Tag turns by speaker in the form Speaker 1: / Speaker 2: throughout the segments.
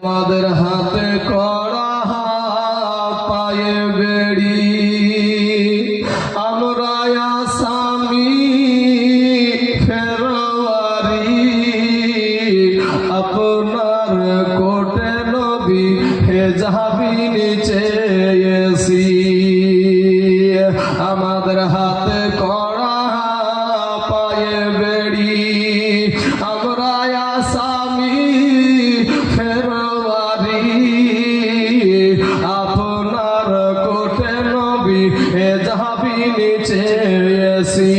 Speaker 1: আমাদের হাতে করা পায়ে বেড়ি আমরা আসামি ফেরওয়ারি আপনার কোটে নবী হেজাবি নিচে এসি আমাদের হাতে করা পায়ে বেড়ি আমরা আসামি ফেরওয়ারি আপনার কোটে নবী হেজাবি নিচে এসি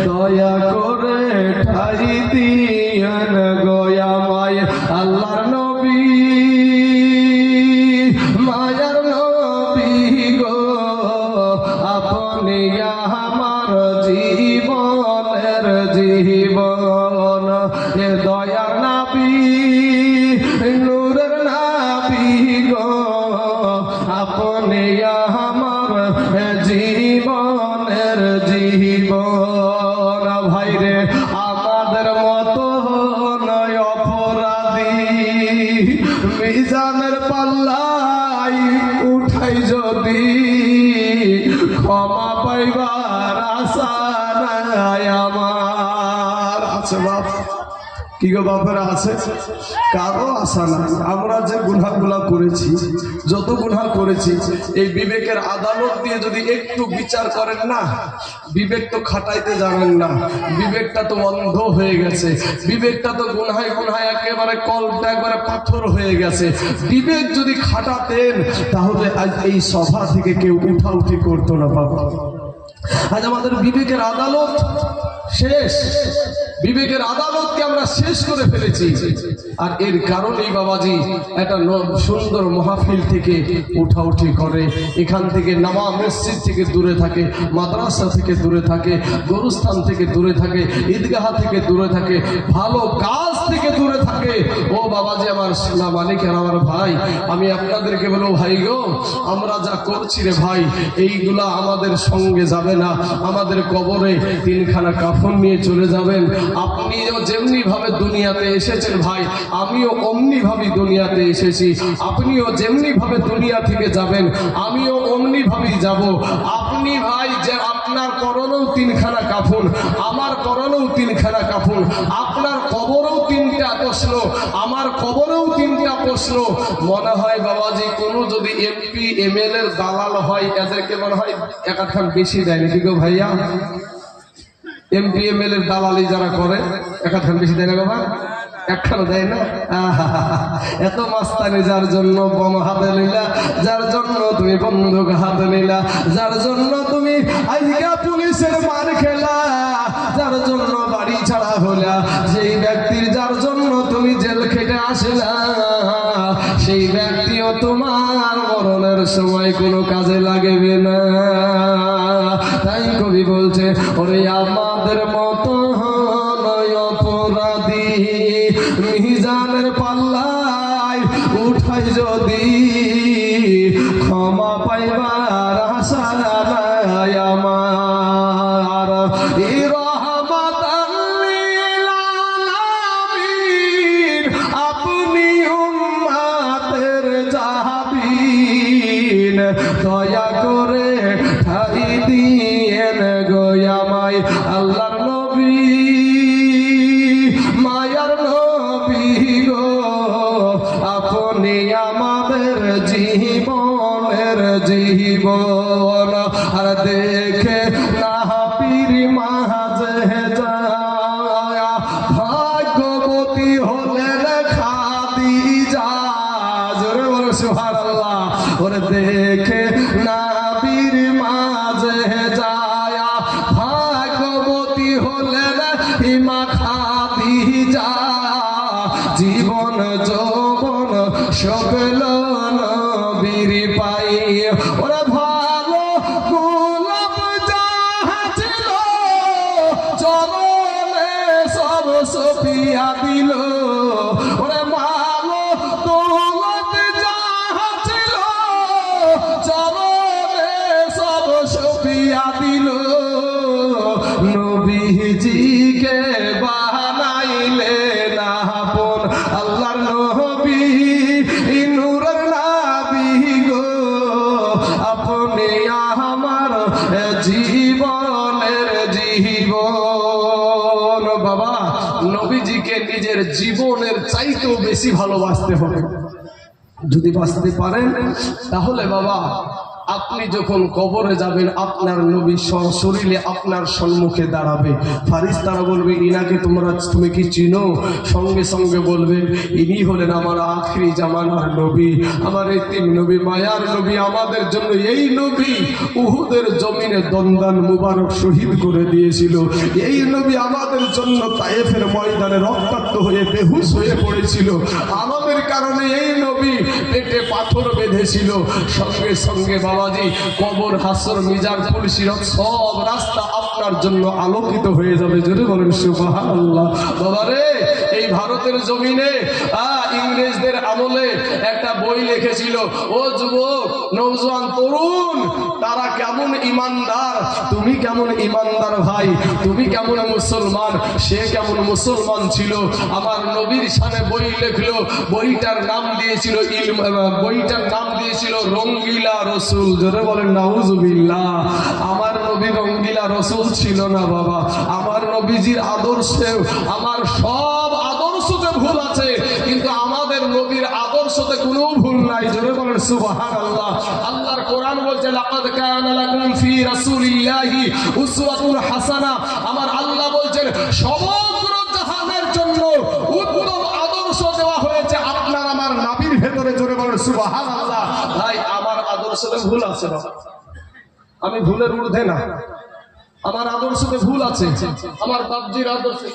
Speaker 1: দয়া করে ঠাই দিয়েন গোয়া মায় আল্লাহর নবী মায়ার নবী গো আপনি আমার জীবনের জীবন এ দয়ার নবী নূরের নবী গো আপনি আমার জীবনের জীবন ভাইরে আমাদের মতো নয় অপরাধী মিজানের পাল্লাই উঠাই যদি ক্ষমা পাইবার আশা নাই আমার আছে বাপ কি গো বাপেরা আছে কারো আশা না আমরা যে গুনাহগুলা করেছি যত গুনাহ করেছি এই বিবেকের আদালত দিয়ে যদি একটু বিচার করেন না বিবেক তো খাটাইতে জানেন না বিবেকটা তো অন্ধ হয়ে গেছে বিবেকটা তো গুনাহে গুনাহে একেবারে কলটা একবারে পাথর হয়ে গেছে বিবেক যদি খাটাতেন তাহলে আজ এই সভা থেকে কেউ উঠাউঠি করতো না বাবা আজ আমাদের বিবেকের আদালত শেষ বিবেকের আদালতকে আমরা শেষ করে ফেলেছি আর এর কারণেই বাবাজি একটা সুন্দর মাহফিল থেকে উঠাউঠি করে এখান থেকে নামা মসজিদ থেকে দূরে থাকে মাদ্রাসা থেকে দূরে থাকে গরুস্থান থেকে দূরে থাকে ঈদগাহ থেকে দূরে থাকে ভালো কাজ থেকে দূরে থাকে ও বাবাজি আমার সোনা মালিক আর আমার ভাই আমি আপনাদেরকে বলবো ভাই গো আমরা যা করছি রে ভাই এইগুলা আমাদের সঙ্গে যাবে না আমাদের কবরে তিনখানা কাফন নিয়ে চলে যাবেন আপনিও যেমনি ভাবে দুনিয়াতে এসেছেন ভাই আমিও অমনি ভাবে দুনিয়াতে এসেছি আপনিও যেমনি ভাবে দুনিয়া থেকে যাবেন আমিও অমনি ভাবেই যাব আপনি ভাই যে আপনার পরনেও তিনখানা কাফন আমার পরনেও তিনখানা কাফন আপনার কবরেও তিনটা প্রশ্ন আমার কবরেও তিনটা প্রশ্ন মনে হয় বাবাজি কোনো যদি এমপি এমএলএ এর দালাল হয় এদেরকে মনে হয় এক আধখান বেশি দেয় নাকি গো ভাইয়া এমপি এমএলএ এর দালালি যারা করে এক আধখান বেশি দেয় না বাবা একখানা দেয় না এত মাস্তানি যার জন্য বম হাতে নিলা যার জন্য তুমি বন্দুক হাতে নিলা যার জন্য তুমি আজকে পুলিশের মার খেলা যার জন্য বাড়ি ছাড়া হলা সেই ব্যক্তির যার জন্য তুমি জেল খেটে আসলা সেই ব্যক্তিও তোমার মরণের সময় কোনো কাজে লাগবে না তাই কবি বলছে ওরে আমাদের মতো নয় অপরাধী মিজানের পাল্লায় উঠাই যদি ক্ষমা পাইবার আশা নাই আমার আপনি উম্মতের জাহাবিন দয়া করে ঠাই দিয়েন গোয়ামাই আল্লাহর নবী মায়ার নবী গো আপনি আমাদের জীবনের জীবন আর দেখে না পীর মাঝে যায় ভাগ্যবতী হলেন খাদিজা জোরে বলো সুবহানাল্লাহ ওরে দেখে না পীর মাঝে যায় ভাগ্যবতী হলেন ইমা খাদিজা জীবন যৌবন সকল নবীর পাই ওরে ভালো গোলাপ জাহান নিজের জীবনের চাইতেও বেশি ভালোবাসতে হবে। যদি বাঁচতে পারেন তাহলে বাবা আপনি যখন কবরে যাবেন আপনার নবী সশরীরে আপনার সম্মুখে দাঁড়াবে। ফারিস্তারা বলবে ইনাকে তুমি কি চিনো? সঙ্গে সঙ্গে বলবে ইনি হলেন আমার আখিরি জামানার নবী, আমার এতিম নবী, মায়ার নবী, আমাদের জন্য এই নবী উহুদের জমিনে দন্দান মুবারক শহীদ করে দিয়েছিল। এই নবী আমাদের জন্য তায়েফের ময়দানে রক্তাক্ত হয়ে বেহুশ হয়ে পড়েছিল। আমাদের কারণে এই নবী পেটে পাথর বেঁধেছিল। সঙ্গে সঙ্গে বাবাজি কবর, হাসর, মিজান, পুলসিরাত সব রাস্তা আপনার জন্য আলোকিত হয়ে যাবে। জোরে বলেন সুবহানাল্লাহ। বাবারে এই ভারতের জমিনে ইংরেজদের আমলে একটা বই লিখেছিল, ও যুবক, নওজোয়ান, তরুণ, তারা কেমন ইমানদার, তুমি কেমন ইমানদার ভাই, তুমি কেমন মুসলমান, সে কেমন মুসলমান ছিল। আমার নবীর শানে বই লিখলো, বইটার নাম দিয়েছিল রঙ্গিলা রসুল। জোরে বলেন নাউজুবিল্লাহ। আমার নবী রঙ্গিলা রসুল ছিল না বাবা। আমার নবীজির আদর্শে, আমার সব আদর্শতে ভুল আছে কিন্তু আমাদের নবীর আদর্শতে কোনো ভুল নাই। জোরে বলেন সুবহানাল্লাহ। আল্লাহর কোরআন বলছে লাকাদ কানা লাকুম ফি রাসূলিল্লাহি উসওয়াতুন হাসানাহ। আমার আল্লাহ বলছেন সমগ্র জাহানের জন্য উত্তম আদর্শ দেওয়া হয়েছে আপনার আমার নবীর ভেতরে। জোরে বলেন সুবহানাল্লাহ। ভাই আমার আদর্শতে ভুল আছে বাবা, আমি ভুলের ঊর্ধ্বে না, আমার আদর্শতে ভুল আছে। আমার বাপজির আদর্শে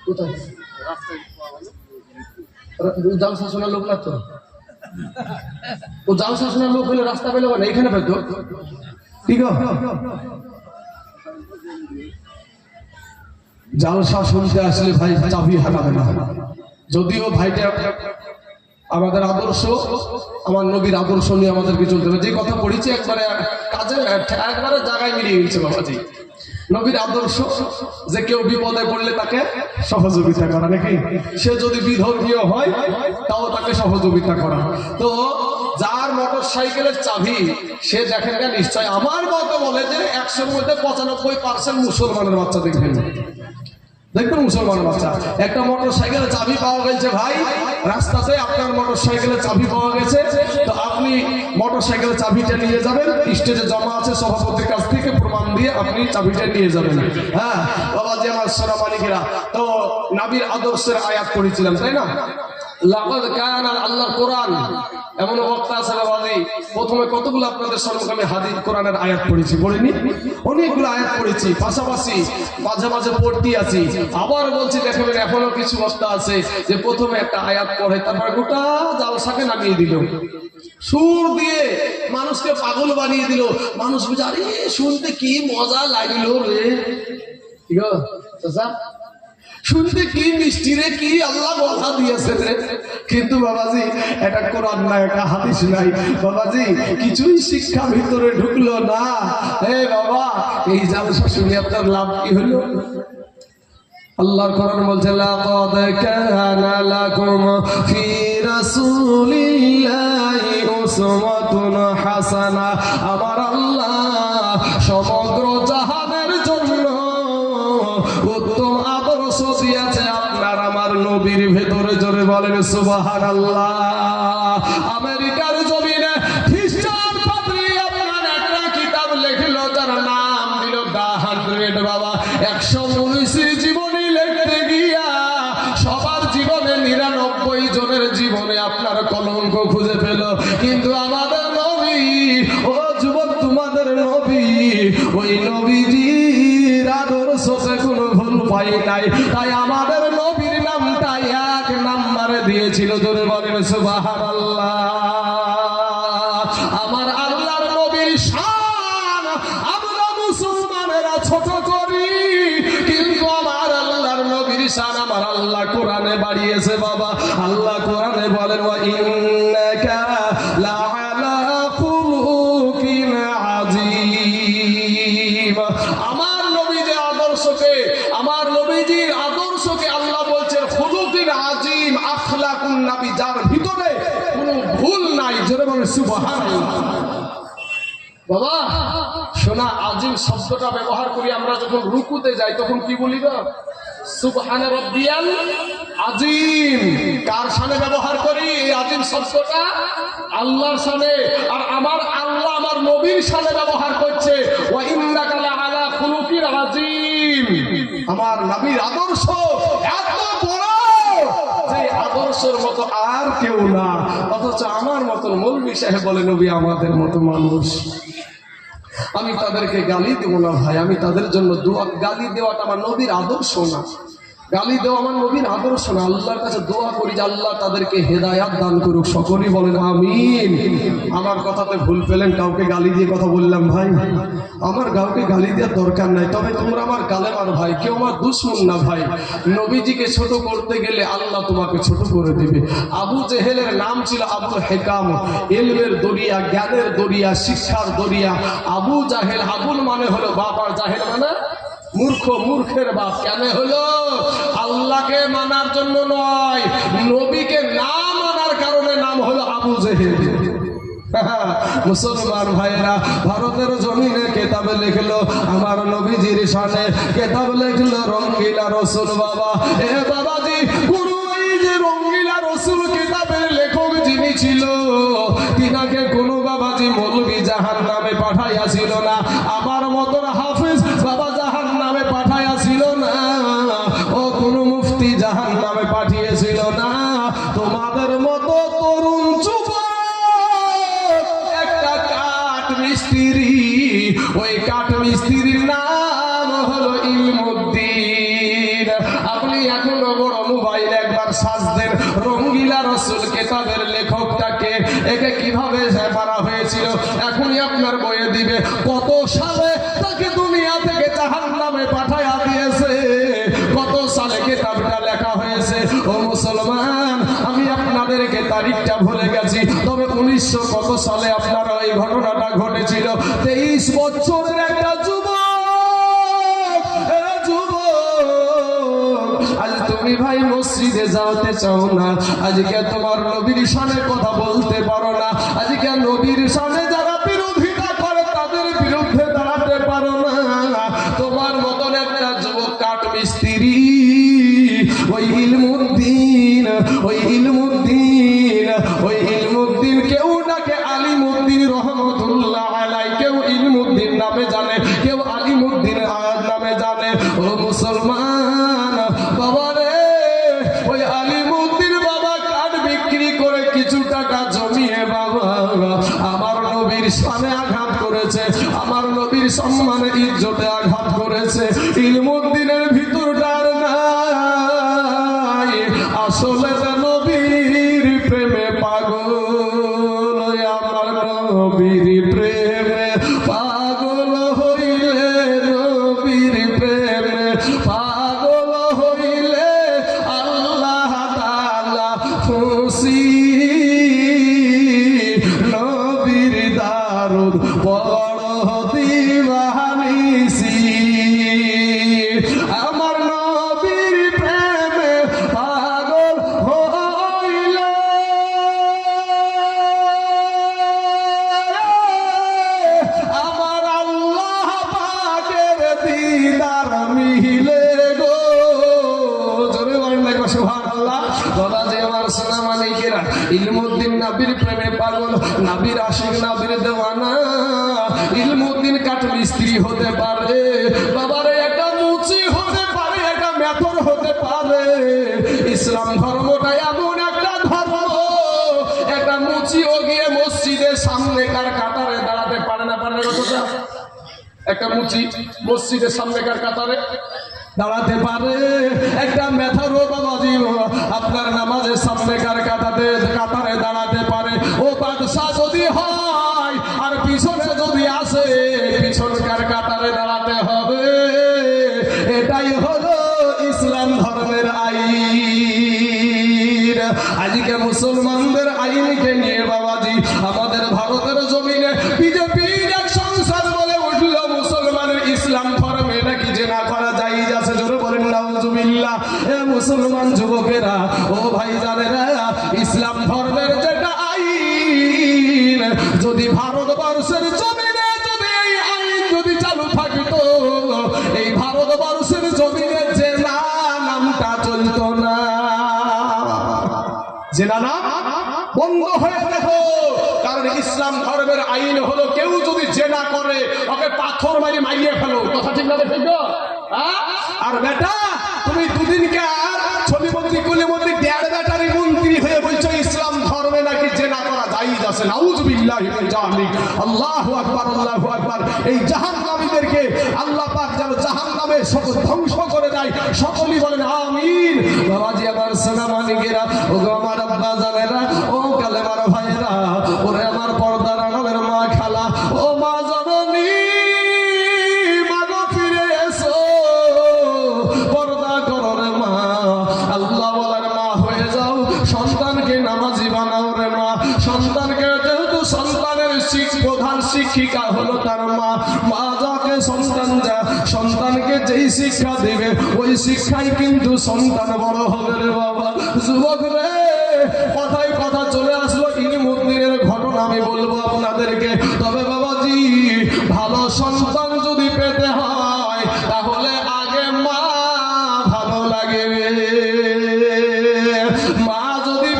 Speaker 1: কোথায় জাল শাসনের লোক না তো, ও জাল শাসনের লোক হলে রাস্তা পেলে না, এখানে পাইতো। ঠিক আছে, জালসা শুনতে আসলে ভাই চাবি হারাবে না। যদিও ভাইটা আমাদের আদর্শ, আমার নবীর আদর্শ নিয়ে আমাদেরকে চলতে হবে। যে কথা পড়েছি একবারে কাজে একবারে জায়গায় মিলিয়ে গেছে বাবাজি। নবীর আদর্শ যে কেউ বিপদে পড়লে তাকে সহযোগিতা করা, নাকি সে যদি বিধর্মীয় হয় তাও তাকে সহযোগিতা করা। তো যার মোটর সাইকেলের চাবি সে দেখেন না, নিশ্চয় আমার মতো বলে যে 100-র মধ্যে 95% মুসলমানের বাচ্চা দেখবেন, মুসলমানের বাচ্চা। একটা মোটর সাইকেলের চাবি পাওয়া গেছে ভাই রাস্তাতে, আপনার মোটর সাইকেলের চাবি পাওয়া গেছে, তো আপনি মোটর সাইকেলের চাবিটা নিয়ে যাবেন, স্টেজে জমা আছে সভাপতির কাছ থেকে প্রমাণ দিয়ে আপনি চাবিটা নিয়ে যাবেন। হ্যাঁ বাবাজি আমার সোনা মালিকেরা, তো নবীর আদর্শের আয়াত পড়েছিলাম তাই না? লাকাদ কানা, আল্লাহর কোরআন এমন বক্তা আছে বাবাজি, প্রথমে কতগুলো আপনাদের সম্মুখে আমি হাদিস কোরআনের আয়াত পড়েছি, পড়িনি? অনেকগুলো আয়াত পড়েছি, পাশাপাশি মাঝে মাঝে পড়তে আছি। আবার বলছি দেখবেন এখনো কিছু বক্তা আছে যে প্রথমে একটা আয়াত পড়ে তারপরে গোটা জালসাকে নামিয়ে দিল, সুর দিয়ে মানুষকে পাগল বানিয়ে দিল। মানুষ বুঝে আরে শুনতে কি মজা লাগলো রে, ঠিক আছে, শুনতে কি মিষ্টি রে, কি আল্লাহ কথা দিয়েছে রে। কিন্তু বাবাজি এটা কোরআন না, একটা হাদিস নাই বাবাজি, কিছুই শিক্ষা ভিতরে ঢুকলো না। হে বাবা, এই জালসা শুনে আপনার লাভ কি হলো? আল্লাহর কোরআন বলছে লাকাদ কানা লাকুম ফি রাসূলিল্লাহি উসওয়াতুন হাসানাহ। আমার আল্লাহ সমগ্র জাহানের জন্য উত্তম আদর্শ দিয়েছে আপনার আমার নবীর ভেতরে। জোরে বলেন সুবহানাল্লাহ। আমেরিকার জমিনে খ্রিস্টান পাদ্রী আপনার একটা কিতাব লিখলো, যার নাম দিল দা 100। বাবা 119 জীবনী লিখতে গিয়া সবার জীবনে 99 জনের জীবনে আপনার কলঙ্ক খুঁজে পেল। কিন্তু আমাদের নবী, ও যুবক তোমাদের নবী, ওই নবীজির আদর্শে কোনো ভুল পাই নাই, তাই আমাদের নবীর নামটা 1 নম্বরে দিয়েছিল। জোরে বলেন সুবহানাল্লাহ। আমার আল্লাহর নবীর শান আমরা মুসলমানেরা ছোট করি, কিন্তু আমার আল্লাহর নবীর শান আমার আল্লাহ কোরআনে বাড়িয়েছে বাবা। আল্লাহ কোরআনে বলেন ওয়া ইন্নাকা লাআলা খুলুকিন আযীম। আমার নবীর আদর্শকে, আমার নবীজির আদর্শকে আল্লাহ বলছেন খুলুকিন আযীম, আখলাকুন নবী, যার ভিতরে কোনো ভুল নাই। জোরে বলেন সুবহানাল্লাহ। বাবা শোনা, আজিম শব্দটা ব্যবহার করি আমরা যখন রুকুতে যাই, তখন কি বলি গো? সুবহান রাব্বিয়াল আজিম। কার শানে ব্যবহার করি এই আজিম শব্দটা? আল্লাহর শানে। আর আমার আল্লাহ আমার নবীর শানে ব্যবহার করছে, ওয়া ইন্নাকা লাআলা খুলুকিন আযীম। আমার নবীর আদর্শ এত বড় যে আদর্শের মতো আর কেউ না। অথচ আমার মতো মৌলভী সাহেব বলে নবী আমাদের মতো মানুষ। আমি তাদেরকে গালি দেব না ভাই, আমি তাদের জন্য দোয়া। গালি দেওয়াটা আমার নবীর আদর্শ না, গালি দেওয়া আমার নবীর আদর্শ না। আল্লাহর কাছে দোয়া করি যে আল্লাহ তাদেরকে হেদায়াত দান করুক। সকলেই বলেন আমিন। আমার কথাতে ভুল পেলেন, কাউকে গালি দিয়ে কথা বললাম ভাই, আমার কাউকে গালি দেওয়ার দরকার নাই। তবে তোমরা আমার কালেমার ভাই, কেউ আমার দুশমন না ভাই। নবীজিকে ছোট করতে গেলে আল্লাহ তোমাকে ছোট করে দিবে। আবু জেহেলের নাম ছিল আবুল হেকাম, ইলমের দরিয়া, জ্ঞানের দরিয়া, শিক্ষার দরিয়া। আবু জাহেল, আবুল মানে হলো বাপ, আর জাহেল মানে মূর্খ, মূর্খের বাপ। কেন হলো? আল্লাহকে মানার জন্য নয়, নবীকে না মানার কারণে নাম হলো আবু জেহেল। মুসলমান ভাইয়েরা, ভারতের জমিনে কেতাবে লিখলো আমার নবীজির শানে, কেতাব লিখলো রঙ্গিলা রসুল। বাবা এ বাবাজি, গুরু এই যে রঙ্গিলা রসুল কেতাবের লেখক যিনি ছিল, তিনাকে কোনো বাবাজি মৌলভী জাহান নামে পাঠাইয়াছিল না। আমার মতন হাফিজ বাবা জাহান নামে পাঠাইয়াছিল না, ও কোন মুফতি জাহান নামে পাঠিয়েছিল না। তোমাদের মতো তরুণ যুবক একটা কাঠ মিস্ত্রি, ওই কাঠ মিস্ত্রির নাম হলো ইলমুদ্দিন। আপনি এখনো বড় মোবাইল একবার সার্চ দেন, রঙ্গিলা রসুল কেতাবের লেখকটাকে, একে কিভাবে মারা হয়েছিল এখনই আপনার বইয়ে দিবে। কত সালে তাকে দুনিয়া থেকে জাহান্নামে পাঠায়া দিয়েছে, কত সালে কেতাবটা লেখা হয়েছে। ও মুসলমান, আমি আপনাদেরকে তারিখটা ভুলে গেছি, তবে 1900 কত সালে আপনারা এই ঘটনাটা ঘটেছিল। 23 বছরের একটা যুবক, আজ তুমি ভাই মসজিদে যাওয়াতে চাও না, আজকে তোমার নবীর শানে কথা বলতে পারো না, আজকে নবীর শানে যারা বিরোধিতা করে তাদের বিরুদ্ধে দাঁড়াতে পারো না। তোমার মতন একটা যুবক কাঠ মিস্ত্রি, ওই ইলমুদ্দিন, ওই ইলমুদ্দিন, ওই ইলমুদ্দিন, কেউ ডাকে আলিমুদ্দিন রহমতুল্লাহ আলাই, কেউ ইলমুদ্দিন নামে জানে, কেউ আলিমুদ্দিন নামে জানে। ও মুসলমান বাবা রে, ওই আলিমুদ্দিন বাবা কাঠ বিক্রি করে কিছু টাকা জমিয়ে বাবা আমার নবীর শানে আঘাত করেছে, আমার নবীর সম্মানে ইজ্জতে আঘাত করেছে। ইলমুদ্দিনের ভিতরটার নাই, আসলে নবীর প্রেমে পাগল, আমার নবীর প্রেমে পাগল হইলে, নবীর প্রেমে পাগল হইলে আল্লাহ তাআলা খুশি। নবীর দারুদ বড় দিওয়ানিসি, আমার নবীর প্রেমে পাগল হইলে আমার আল্লাহ পাকের দিদার মিলে গো। জোরে বলেন না সুবহানাল্লাহ। বলা যে আমার সোনা মানিকেরা, ইলমুদ্দিন নবীর প্রেমে পাগল, নবীর আশিক, নবীর দেওয়ানা। ইলমুদ্দিন কাঠ মিস্ত্রি হতে পারে বাবারে, একটা মুচি হতে পারে, একটা মেথর হতে পারে। ইসলাম ধর্মটা এমন একটা ধর্ম, একটা মুচিও গিয়ে মসজিদের সামনে কার কাতারে দাঁড়াতে পারে না। পারে না কথা? একটা মুচি মসজিদের সামনেকার কাতারে দাঁড়াতে পারে, একটা মেথারও বাবাজি আপনার নামাজের সামনেকার কাতারে দাঁড়াতে পারে। ও বাদশা যদি হয় আর পিছনে যদি আসে, পিছনকার কাতারে দাঁড়াতে হবে। এটাই হলো ইসলাম ধর্মের আইন। আজকে মুসলমানদের আইনকে নিয়ে বাবাজি আমাদের ভারতের জমিনে বিজেপির এক সংসদ বলে উঠল, মুসলমানের ইসলাম ধর্মে নাকি জেনা করা যায় আছে। জোরে বলেন নাউজুবিল্লাহ। এ মুসলমান যুবকেরা, ও ভাই জানেরা, ইসলাম ধর্মের যেটা আইন, যদি ভারতবর্ষের জমিনে যদি এই আইন যদি বন্ধ হয়ে দেখো। কারণ ইসলাম ধর্মের আইন হলো কেউ যদি জেনা করে ওকে পাথর মারিয়ে ফেলো। কথা ঠিক না ঠিক না? আর বেটা তুমি দুদিনকে আর ছবিবন্দি কুলিবন্দি ডেড় বেটারি মন্ত্রী হয়ে বলছো ইসলাম ধর্মে নাকি জেনা করা জায়েজ আছে। নাউযুবিল্লাহি মিন যালিক। আল্লাহু আকবার, আল্লাহু আকবার। এই জাহান্নামীদেরকে আল্লাহ পাক যেন জাহান্নামে সকল ধ্বংস করে দেয়। সকলেই বলেন আমিন। বাবাজি আমার সোনামানিকেরা, ও গো আমার আব্বা জানেরা, ও কালেমার ভাইরা, ওরে আমার পর্দার আড়ালের মা খালা, ও মা জননী, সন্তানকে নামাজি বানাও রে মা। সন্তানকে যেহেতু সন্তানের প্রধান শিক্ষিকা হলো তার মা, মা যাকে সন্তানকে যেই শিক্ষা দেবে ওই শিক্ষাই কিন্তু সন্তান বড় হবে রে বাবা। যুবক রে, কথায় কথা চলে আসলো ইলমুদ্দিনের ঘটনা আমি বলবো আপনাদেরকে। তবে বাবাজি, ভালো সন্তান যদি পেতে হয় তাহলে আগে মা ভালো লাগে। মা যদি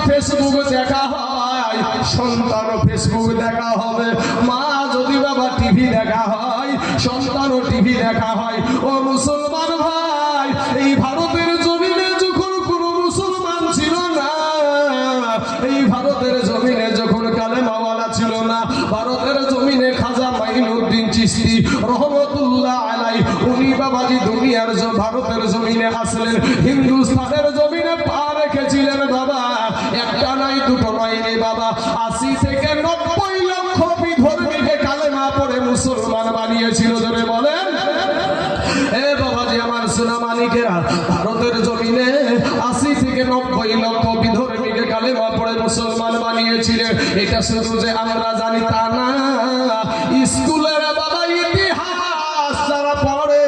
Speaker 1: ফেসবুক দেখা হয় সন্তানও ফেসবুক দেখা হবে। মা যদি বাবা টিভি দেখা হয় সন্তানও টিভি দেখা হয়। ও মুসলমান ভাই, এই ভারতের জমিনে যখন কোনো মুসলমান ছিল না, এই ভারতের জমিনে যখন কালেমাওয়ালা ছিল না, ভারতের জমিনে খাজা মাইনুদ্দিন চিশতি রহমতুল্লাহ আলাই উনি বাবাজি দুনিয়ার ভারতের জমিনে আসলেন, হিন্দুস্তানের জমিনে পা রেখেছিলেন বাবা। একটা নয় দুটো নয় রে বাবা, 80 থেকে 90 লক্ষ বিধর্মীকে কালেমা পড়ে মুসলমান বানিয়েছিল। জোরে বলেন এ বাবাজি আমার সোনামানিকেরা, ভারতের জমিনে 80 থেকে 90 লক্ষ বিধর্মীকে কালেমা পড়ে মুসলমান বানিয়েছিলেন। এটা শুধু যে আমরা জানি তা না, স্কুলের বাবা ইতিহাস যারা পড়ে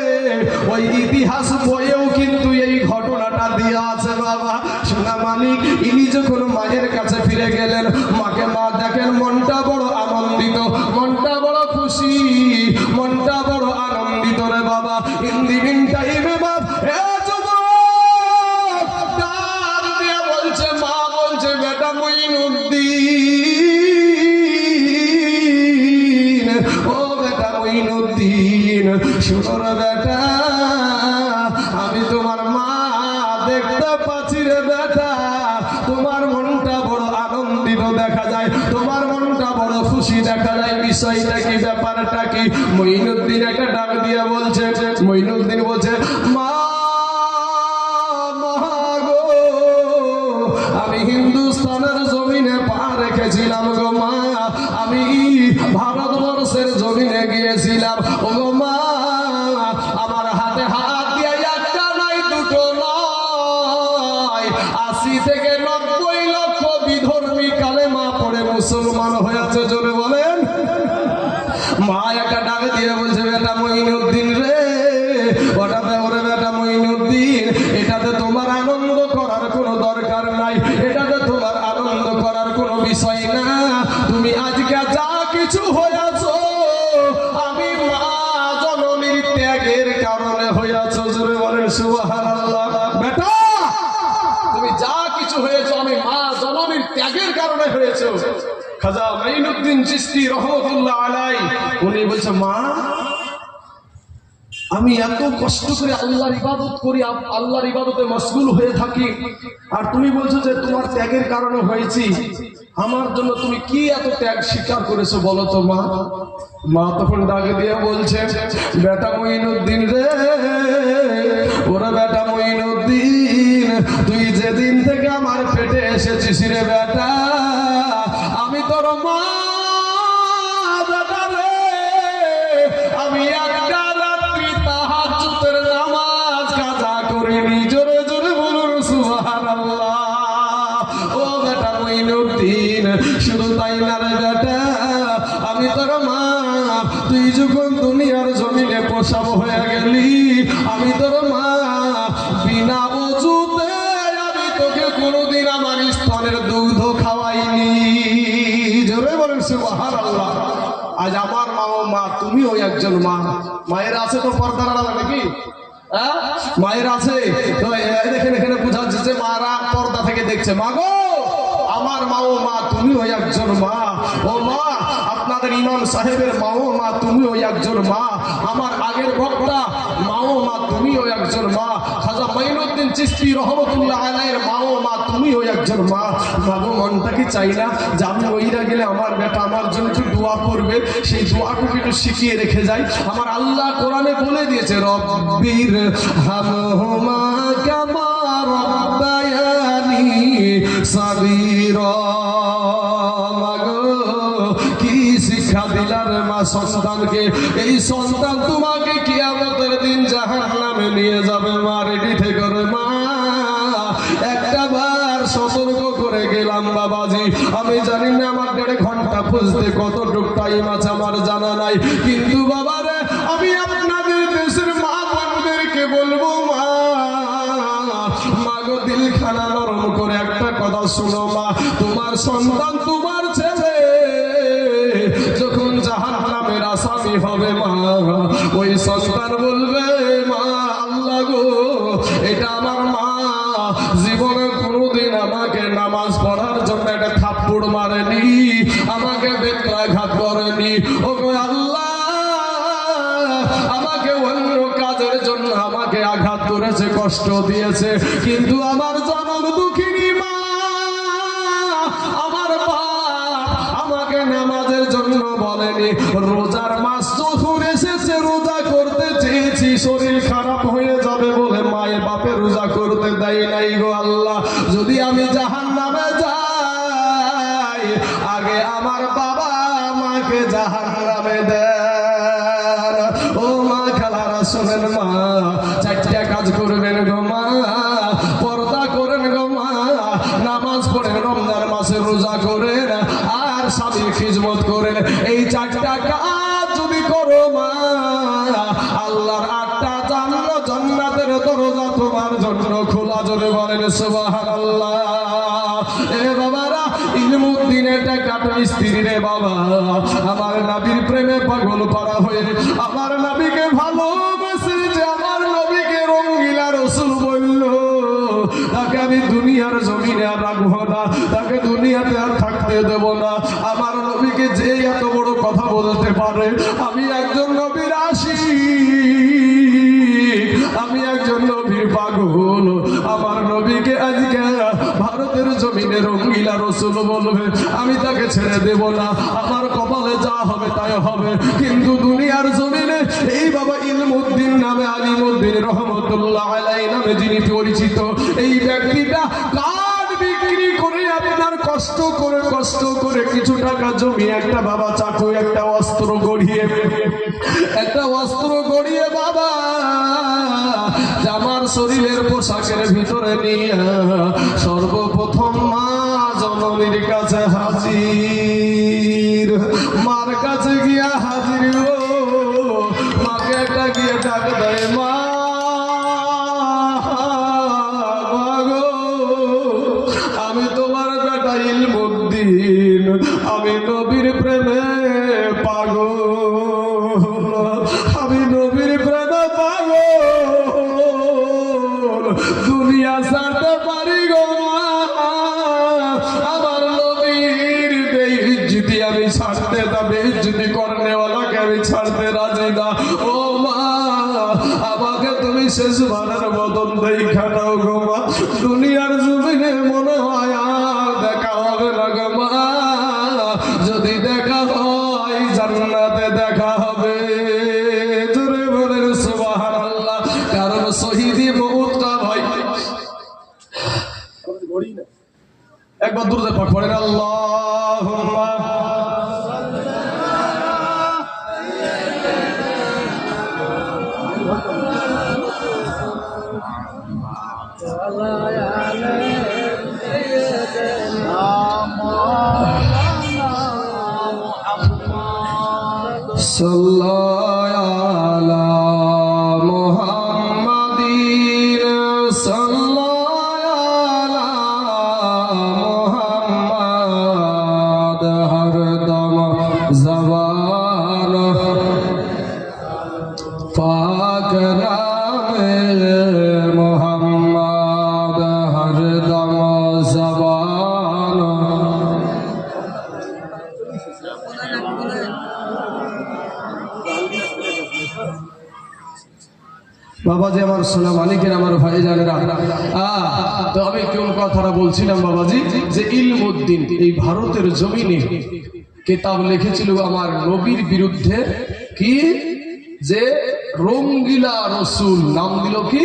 Speaker 1: ওই ইতিহাস বইয়েও কিন্তু এই ঘটনাটা দেওয়া আছে বাবা। সোনামানিক ইনি যখন মায়ের কাছে ফিরে গেলেন, মাকে মা দেখেন মনটা বড় আনন্দিত, মনটা বড় খুশি, মনটা বড় আনন্দিত রে বাবা। ইন্দিবিন টাইমে বাপ বলছে, মা বলছে, বেটা মঈনুদ্দিন, ও বেটা মঈনুদ্দিন, শুনোর বেটা, আমি তোমার মা দেখতে পাচ্ছি রে বেটা, তোমার মনটা বড় আনন্দিত দেখা যায়, তোমার মনটা বড় খুশি দেখা যায়। বিষয়টা কি, ব্যাপারটা কি? মঈনুদ্দিন একটা ডাক দিয়ে বলছে, মঈনুদ্দিন বলছে, মা গো, আমি হিন্দুস্তানের জমিনে পা রেখেছিলাম গো মা, আমি ভারতবর্ষের জমিনে গিয়েছিলাম ও গো মা, আমার হাতে হাত দিয়ে একটা নয় দুটো নয় 80 থেকে 90 লক্ষ বিধর্মী কালেমা পড়ে মুসলমান হয়েছে। জোরে বলেন। মা একটা ডাক দিয়ে বলছে, বেটা মঈনুদ্দিন রে, ওটাতে ওরে বেটা মঈনুদ্দিন, এটাতে তোমার আনন্দ করার কোনো দরকার নাই, এটাতে তোমার আনন্দ করার কোনো বিষয় না। তুমি আজকে যা কিছু হয়েছো আমি মা জননীর ত্যাগের কারণে হয়েছো। জোরে বলেন সুবহানাল্লাহ। বেটা তুমি যা কিছু হয়েছো আমি মা জননীর ত্যাগের কারণে হয়েছো। খাজা মাইনুদ্দিন চিশতি রহমতুল্লাহ আলাই উনি বলছে, মা আমি এত কষ্ট করে আল্লাহর ইবাদত করি, আল্লাহর ইবাদতে মশগুল হয়ে থাকি, আর তুমি বলছো যে তোমার ত্যাগের কারণে হয়েছি, আমার জন্য তুমি কি এত ত্যাগ স্বীকার করেছো বলো তো মা। মা তখন ডাকে দিয়ে বলছে, বেটা মঈনুদ্দিন রে, ওরা বেটা মঈনুদ্দিন, তুই যেদিন থেকে আমার পেটে এসেছিস রে বেটা, আমি তোর মা বেটা রে, আমি একটা রাত্রি তাহাজ্জুদের নামাজ কাজা করিনি। জোরে জোরে বলুন সুবহানাল্লাহ। ও বেটা মঈনুদ্দিন, শুধু তাই না রে বেটা, আমি তোর মা, তুই যখন দুনিয়ার জমিনে প্রসব হয়ে গেলি, আমি তোর মা, বিনা ওযুতে আমি তোকে কোনোদিন আমার স্তনের দুগ্ধ খাওয়াইনি। জোরে বলেন সুবহানাল্লাহ। আজ আমার মা ও মা, তুমিও একজন মা। মায়ের আছে তো পর্দার আড়ালে নাকি? মায়ের আছে তো, দেখেন এখানে বোঝা যাচ্ছে যে মারা পর্দা থেকে দেখছে। মা গো, আমার মাও মা, তুমিও একজন মা। ও মা, আপনাদের ইমাম সাহেবের মাও মা, তুমিও একজন মা। আমার আগের বক্তা মাও মা, তুমিও একজন মা। খাজা মাইনুদ্দিন চিশতি রহমতুল্লাহ আলাইহির মাও মা, তুমিও একজন মা। মাগো, মনটা কি চাই না যে আমি ওইরা গেলে আমার বেটা আমার জন্য একটু দোয়া করবে, সেই দোয়াটুকু একটু শিখিয়ে রেখে যাই। আমার আল্লাহ কোরআনে বলে দিয়েছে, রব্বির হামহুমা কামা রাব্বায়ানি সাগীরা। মাগো, কি শিক্ষা দিলার মা সন্তানকে। এই সন্তান তোমাকে কিয়ামতের দিন জাহান্নামে নিয়ে যাবে। মা, রেডি থেকে রে মা। একটা বার সতর্ক করে গেলাম বাবাজি, আমি জানি না আমার 1.5 ঘন্টা খুঁজতে কতটুকু টাইম আছে আমার জানা নাই, কিন্তু বাবারে আমি আপনাদের দেশের মা বোনদেরকে বলবো, মা মাগো, দিলখানা নরম করে একটা কথা শুনো মা। তোমার সন্তান, তোমার ছেলে যখন জাহান্নামের আসামি হবে মা, ওই সন্তান বলবে, মা আল্লাহ গো, এটা আমার মা জীবনে কোনোদিন আমাকে নামাজ পড়ার জন্য একটা থাপ্পড় মারেনি, আমাকে বেত্রাঘাত করেনি। ও গো আল্লাহ, আমাকে অন্য কাজের জন্য আমাকে আঘাত করেছে, কষ্ট দিয়েছে, কিন্তু আমার জনম দুঃখিনী মা, আমার বাপ আমাকে নামাজের জন্য বলেনি। রোজার মাস যখন এসেছে, রোজা করতে চেয়েছি, শরীর খারাপ হয়ে যাবে বলে মায়ের বাপে রোজা করতে দেয় নাই গো আল্লাহ। যদি আমি জাহান্নামে যাই, আগে আমার বাবা আমাকে জাহান্নামে দেন। ও মা, খালারা শোনেন মা, 4টা কাজ করবেন গো মা। পর্দা করেন গো মা, নামাজ পড়েন, রমজান মাসে রোজা করেন, আর স্বামীর খিদমত করেন। এই 4টা কাজ যদি করো মা, আল্লাহর 8টা জান্নাতের দরজা তোমার জন্য খোলা। জোরে বলেন সুবহানাল্লাহ। এ বাবারা, ইলমুদ্দিনের টাকাটা স্ত্রী রে বাবা, আমার নবীর প্রেমে পাগল করা হয়ে আমার নবীকে ভালোবেসে, যে আমার নবীকে রঙ্গিলা রাসূল বলল, তাকে আমি দুনিয়ার জমিনে আর রাখবো না, তাকে দুনিয়াতে আর থাকতে দেব না। আমার নবীকে যে এত বড় কথা বলতে পারে, আমি একজন নবীর আশিক, আমি একজন নবীর পাগল, আমার নবীকে আজকে ভারতের জমিনে রঙ্গিলা রাসূল বলবে, আমি তাকে ছেড়ে দেব না। আমার কপালে যা হবে তাই হবে, কিন্তু দুনিয়ার জমিনে এই বাবা ইলমুদ্দিন নামে, আলিমুদ্দিন রহমতুল্লাহ আলাইহি নামে যিনি পরিচিত, এই ব্যক্তিটা কাঠ বিক্রি করে, আপনার কষ্ট করে কিছু টাকা জমিয়ে একটা বাবা চাকু, একটা অস্ত্র গড়িয়ে বাবা আমার শরীরের পোশাকের ভিতরে নিয়ে সর্বপ্রথম মা জননীর কাছে হাজির। মার কাছে গিয়া হাজির, মাকে একটা গিয়ে ডাক দেয়, মা গো, আমি তোমার বেটা ইলমুদ্দিন, আমি নবীর প্রেমে পাগল, আমি নবীর প্রেমে পাগল, দুনিয়া ছাড়তে পারি গো মা, আমার নবীর বেইজ্জতি আমি ছাড়তে, তা বেইজ্জতি করনেওয়ালাকে আমি ছাড়তে রাজি না। ও মা, আমাকে তুমি শেষবারের মতন দেখা দাও গো মা, দুনিয়ার জমিনে মনে হয় আর দেখা হবে না গো মা, যদি দেখা হয় জান্নাতে দেখা হবে। জোরে বলেন সুবহানাল্লাহ। কারণ শহীদি মউতটা ভাই, একবার দুরূদ পাক পড়েন, আল্লাহুম্মা সাল্লাল্লাহু আলা মুহাম্মাদিন, সাল্লাল্লাহু আলা মুহাম্মাদ, হরদম জবান পাক নামে মুহাম্মাদ, হরদম বাবাজি আমার সোনা মালিকের আমার ভাই জানেরা, তো আমি কোন কথাটা বলছিলাম বাবাজি, যে ইলমউদ্দিন এই ভারতের জমিনে কিতাব লিখেছিল আমার নবীর বিরুদ্ধে, কি যে রঙ্গিলা রসুল নাম দিল, কি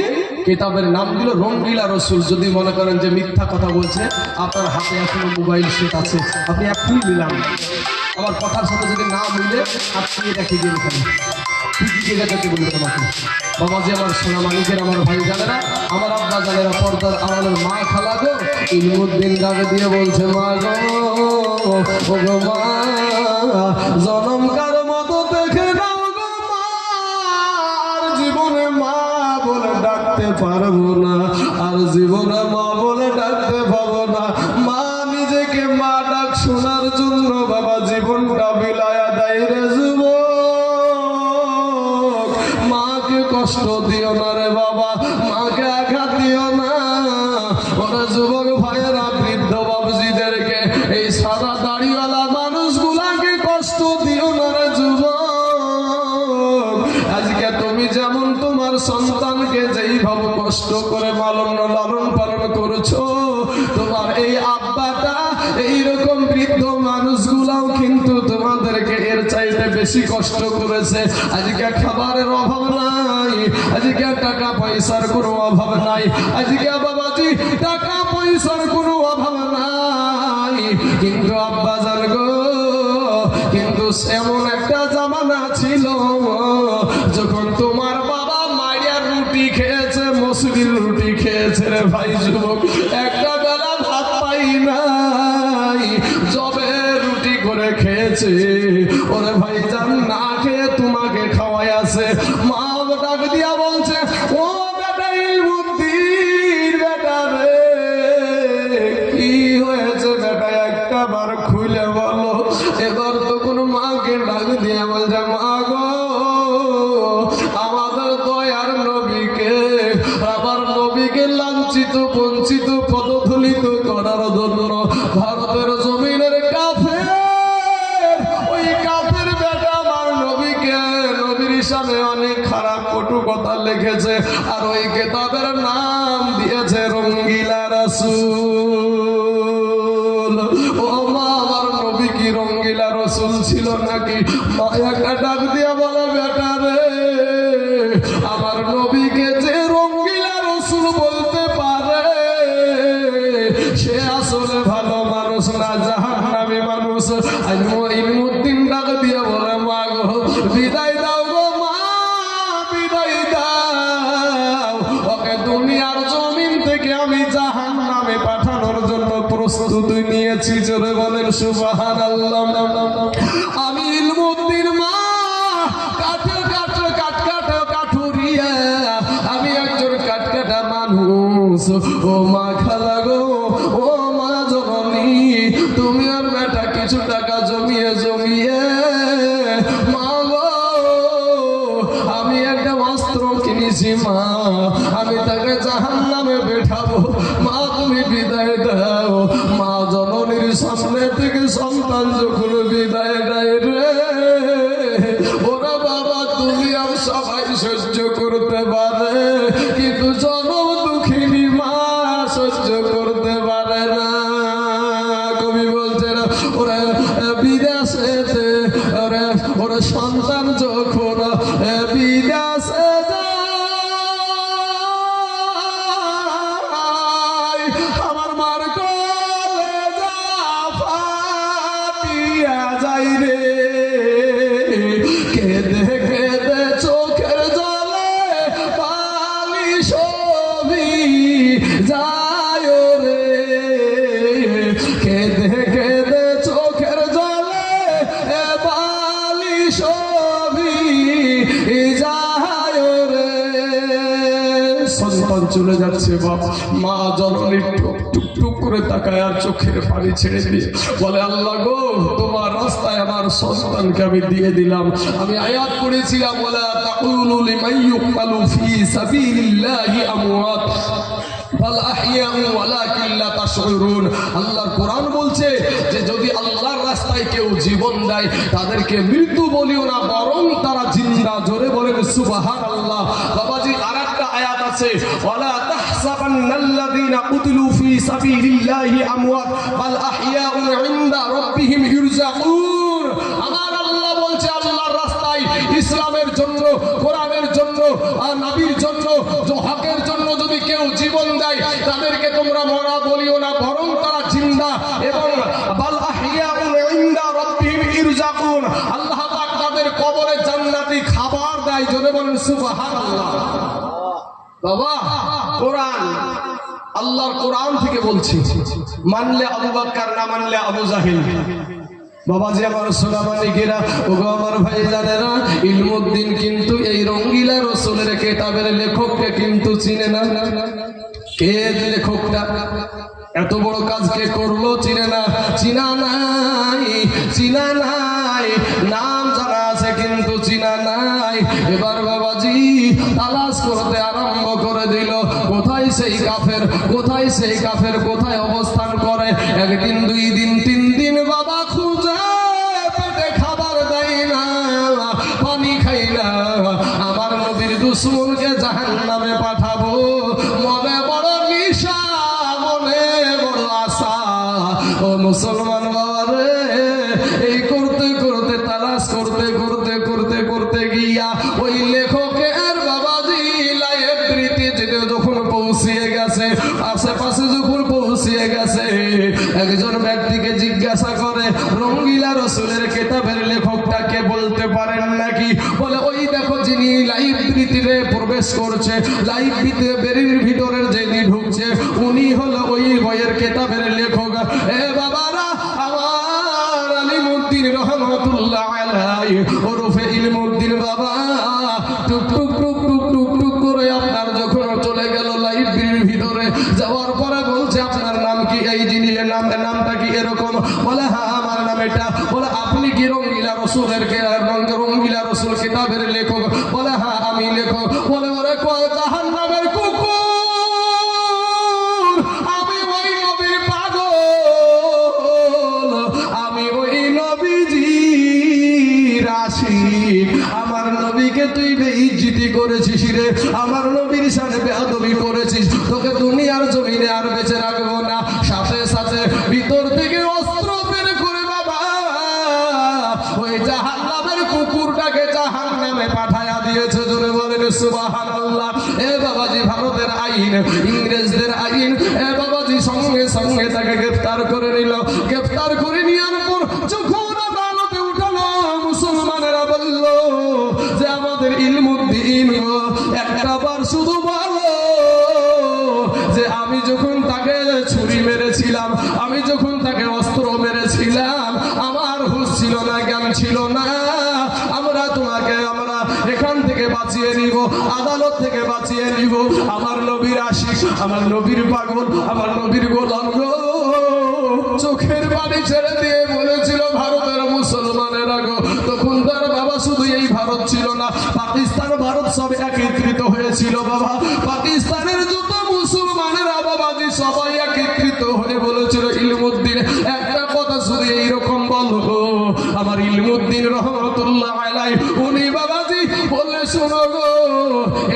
Speaker 1: কিতাবের নাম দিল রঙ্গিলা রসুল। যদি মনে করেন যে মিথ্যা কথা বলছে, আপনার হাতে এখনো মোবাইল সেট আছে, আপনি এখনই মিলান, আমার কথার সাথে যদি না মিলে আপনি রেখে দিয়ে বাবাজি আমার সোনা মালিকের আমার ভাই জানেরা, আমার আব্বা জানেরা, পর্দার আড়ালের মা খালা গো, ইলমউদ্দিন ডাকে দিয়ে বলছে, মা গো ও গো মা, জনমকার মতো দেখে নাও গো মা, আর জীবনে মা বলে ডাকতে পারবো না, আর জীবনে মা বলে ডাকতে পারবো না। মা নিজেকে মা ডাক শোনার জন্য বাবা জীবনটা বিলায়া দেয় রে যুবক। মাকে কষ্ট দিও না রে বাবা, মাকে আঘাত দিও না। ওরা যুবক ভাইয়েরা, বৃদ্ধ বাবজিদেরকে, এই সাদা দাড়িওয়ালা মানুষগুলাকে কষ্ট দিও না রে যুবক। আজকে তুমি যেমন তোমার সন্তানকে যেইভাবে কষ্ট করে লালন পালন করছো, তোমার এই আব্বাটা এইরকম বৃদ্ধ মানুষগুলাও কিন্তু তোমাদেরকে এর চাইতে বেশি কষ্ট করেছে। আজকে খাবারের অভাব নাই, আজকে টাকা পয়সার কোনো অভাব নাই, আজকে বাবাজি টাকা পয়সার কোনো অভাব নাই, কিন্তু আব্বা জান গো, কিন্তু এমন একটা জামানা ছিল যখন তোমার বাবা মায়ের রুটি খেয়েছে, মসুরির রুটি খেয়েছে রে ভাই যুবক, একটা বেলা ভাত পাই নাই, জবে রুটি করে খেয়েছে। ওরে ভাই জান না খেয়ে তোমাকে খাওয়াই আছে। মা ডাক দিয়া বলছে, ও বেটা ইলমউদ্দিন, বেটা রে কি হয়েছে বেটা, একটা বার খুলে বলো। এবার তো কোন মাকে ডাক দিয়া বলছে, মা গো আমাদের দয়ার নবীকে, আমার নবীকে লাঞ্ছিত বঞ্চিত পদধূলিত করার জন্য ভারতের জমিনের কাফের, ওই কাফের বেটা আমার নবীকে, নবীর সামনে অনেক খারাপ কটু কথা লিখেছে, আর ওই কিতাবের নাম দিয়েছে রঙ্গিলা রাসূল। ও মা, আমার নবী কি রঙ্গিলা রাসূল ছিল নাকি? মা একটা ডাক দিয়া বলে, বেটা রে আমার নবীকে যে রঙ্গিলা রাসূল বলতে পারে, সে আসলে ভালো মানুষ না, জাহান্নামী মানুষ। ইলমউদ্দিন ডাক দিয়া বলে, মা গো বিদায় দাও গো মা, বিদায় দাও, ওকে দুনিয়ার জমিন থেকে আমি জাহান্নামে পাঠানোর জন্য প্রস্তুতি নিয়েছি। জোরে বলেন সুবহানাল্লাহ। আমি ইলমউদ্দিন মা, কাঠুরিয়া, আমি একজন কাঠকাটা মানুষ। ও মা খালা গো, ও মা জননী, তুমি আর বেটা কিছু টাকা জমিয়ে মা গো আমি একটা বস্ত্র কিনেছি মা, আমি তাকে জাহান্নামে বেঠাবো। মা তুমি বিদায় দাও। মা জননীর সামনে থেকে সন্তান যখন বিদায় দেয় রে, ওরা বাবা তুমি আর সবাই সহ্য করতে পারে, কিন্তু জনম দুঃখিনী মা সহ্য করতে পারে না। কবি বলছেন, ওরা বিদেশেতে, ওরা সন্তান যখন বিদেশে যায়, আমার মার কলেজা ফাটিয়া যায় রে, কেঁদে কেঁদে চোখের জলে পানি ছবি যায় রে, কেঁদে কেঁদে চোখের জলে পানি ছবি যায় রে। সন্তান চলে যাচ্ছে, বাপ মা জননী টুক টুক করে তাকায় আর চোখের পানি ছেড়ে দিয়ে বলে, আল্লাহ গো তোমার রাস্তায় আমার সন্তানকে আমি দিয়ে দিলাম। আমি আয়াত পড়েছিলাম, ওয়ালা তাকুলু লিমান ইউকতালু ফি সাবিলিল্লাহি আমওয়াত বাল আহইয়াউ ওয়ালাকিন লা তাশউরুন। আল্লাহর কোরআন বলছে যে যদি আল্লাহর রাস্তায় কেউ জীবন দেয় তাদেরকে মৃত্যু বলিও না, বরং তারা জিন্দা। জোরে বলেন সুবহানাল্লাহ। বাবাজি আরেকটা আছে, ওয়ালা তাহসাবান্নাল্লাযীনা কুতিলু ফী সাবিলিল্লাহি আমওয়াত বাল আহইয়াউন ইনদা রাব্বিহিম ইরযাকুন। আমার আল্লাহ বলছে, আল্লাহর রাস্তায় ইসলামের জন্য, কোরআনের জন্য আর নবীর জন্য, হকের জন্য যদি কেউ জীবন দেয় তাদেরকে তোমরা মরা বলিও না, বরং তারা জিন্দা। এবং বাল আহইয়াউন ইনদা রাব্বিহিম ইরযাকুন, আল্লাহ পাক তাদের কবরে জান্নাতি খাবার দেয়। জোরে বলেন সুবহানাল্লাহ। বাবা কোরআন, আল্লাহর কোরআন থেকে বলছি, মানলে আবু বকর, না মানলে আবু জাহেল। বাবাজি আমার সোনামানিকেরা, ওগো আমার ভাই জানেরা, ইলমুদ্দিন কিন্তু এই রঙ্গিলা রসুলের কিতাবের লেখককে কিন্তু চিনে না। কে লেখকটা? এত বড় কাজ কে করলো চিনে না, চিনা নাই, চিনা নাই। নাম জানা আছে কিন্তু চিনা নাই। এবার বাবাজি তালাশ করতে আরম্ভ করে দিল, কোথায় সেই কাফের, কোথায় সেই কাফের, কোথায় অবস্থান করে। একদিন, দুই দিন, তিন দিন বাবা খুঁজে, পেটে খাবার দেয় না, পানি খাই না। আমার নবীর দুশমনকে জাহান্নামে পাঠাবো, মনে বড় নিশা, মনে বড় আশা। ও মুসলমান বাবা রে, এই করতে করতে, তালাশ করতে করতে করতে করতে গিয়া ওই লেখকের বাবাজি লাইব্রেরিতে যখন পৌঁছিয়ে গেছে, আশেপাশে যখন পৌঁছিয়ে গেছে, একজন ব্যক্তিকে জিজ্ঞাসা করে, রঙ্গিলা রসুলের কিতাবের লেখকটাকে বলতে পারেন নাকি? বলে, ওই দেখো যিনি লাইব্রেরিতে প্রবেশ করছে, লাইব্রেরির ভিতরের যিনি ঢুকছে, উনি হলো ওই বইয়ের কিতাবের লেখক। এ বাবারা, আমার আলিমুদ্দিন রহমাতুল্লাহ আলাইহি ওরফে ইলমুদ্দিন বাবা টুক টুক টুক টুক টুক টুক করে আপনার যখন চলে গেল লাইব্রেরির ভিতরে, যাওয়ার পরে বলছে, আপনার নাম কি? এই জিনিসের নামটা কি এরকম? বলে, হ্যাঁ আমার নাম এটা। বলে, আপনি কি রঙ্গিলা রসুলের রঙ্গিলা রসুল কিতাবের লেখক? বলে, হ্যাঁ আমি লেখক। বলে, ওরে জাহান্নামের কুকুর, আমি ওই নবীর পাগল, আমি ওই নবীজির আশিক। আমার নবীকে তুই বেইজ্জতি করেছিস রে, আমার নবীর সাথে বেয়াদবি করেছিস, তোকে দুনিয়ার জমিনে আর বেঁচে রাখবো না। সাথে সাথে ভিতর থেকে অস্ত্র বের করে বাবা ওই জাহান্নামের কুকুরটাকে জাহান্নামে পাঠায়া দিয়েছে। জোরে বলেন সুবহানাল্লাহ। এ বাবাজি, ভারতের আইন, ইংরেজদের আইন, এ বাবাজি সঙ্গে সঙ্গে তাকে গ্রেফতার করে নিল। গ্রেফতার করে নেওয়ার পর যখন আদালতে উঠালো, মুসলমানেরা বলল যে, আমাদের ইলমুদ্দিন একটা বার শুধু বলো যে আমি যখন তাকে ছুরি মেরেছিলাম, আমি যখন তাকে অস্ত্র মেরেছিলাম, আমার হুঁশ ছিল না, জ্ঞান ছিল না। আমরা তোমাকে, আমরা এখান থেকে বাঁচিয়ে নিব, আদালত থেকে বাঁচিয়ে নিব। আমার নবীর আশিক, আমার নবীর পাগল, আমার নবীর গোলাম গো, চোখের পানি ছেড়ে দিয়ে বলেছিল, ভারতের মুসলমানেরা গো, তখন তার বাবা শুধু এই ভারত ছিল না, পাকিস্তান, ভারত সব একত্রিত হয়েছিল বাবা। পাকিস্তানের যত মুসলমানেরা বাবাজি সবাই একত্রিত হয়ে বলেছিল, ইলমুদ্দিন একটা কথা শুধু এইরকম বলো। আমার ইলমুদ্দিন রহমাতুল্লাহ আলাইহি উনি বাবাজি বলে, শোনো গো,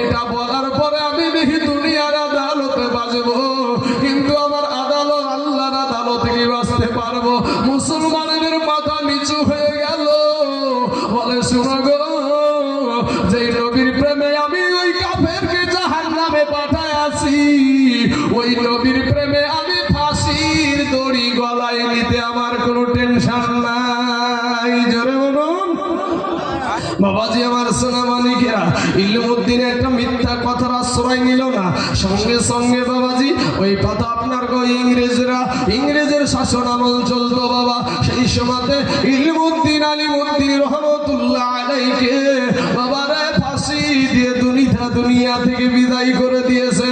Speaker 1: এটা বলার পরে আমি দেখি দুনিয়ার আদালতে বাজবো, কিন্তু আমার আদালত, আল্লাহর আদালতে কি বাঁচতে পারবো? মুসলমানদের মাথা নিচু হয়ে গেল। বলে, শোনো গো, যেই নবীর প্রেমে আমি ওই কাফেরকে জাহান্নামে পাঠায় আছি, ওই নবীর প্রেমে আমি ফাঁসির দড়ি গলায় নিতে আমার কোনো টেনশন নাই। জোরে বলুন বাবাজি আমার সোনামানিকেরা। ইলমুদ্দিন একটা মিথ্যা কথার আশ্রয় নিল না, সঙ্গে সঙ্গে বাবাজি ওই কথা আপনার ইংরেজরা, ইংরেজের শাসন আমল চলতো বাবা। সেই সময়তে ইলমুদ্দিন আলিমুদ্দিন রহমতুল্লাহ আলাইহিকে বাবারে ফাঁসি দিয়ে দুনিয়া থেকে বিদায় করে দিয়েছে।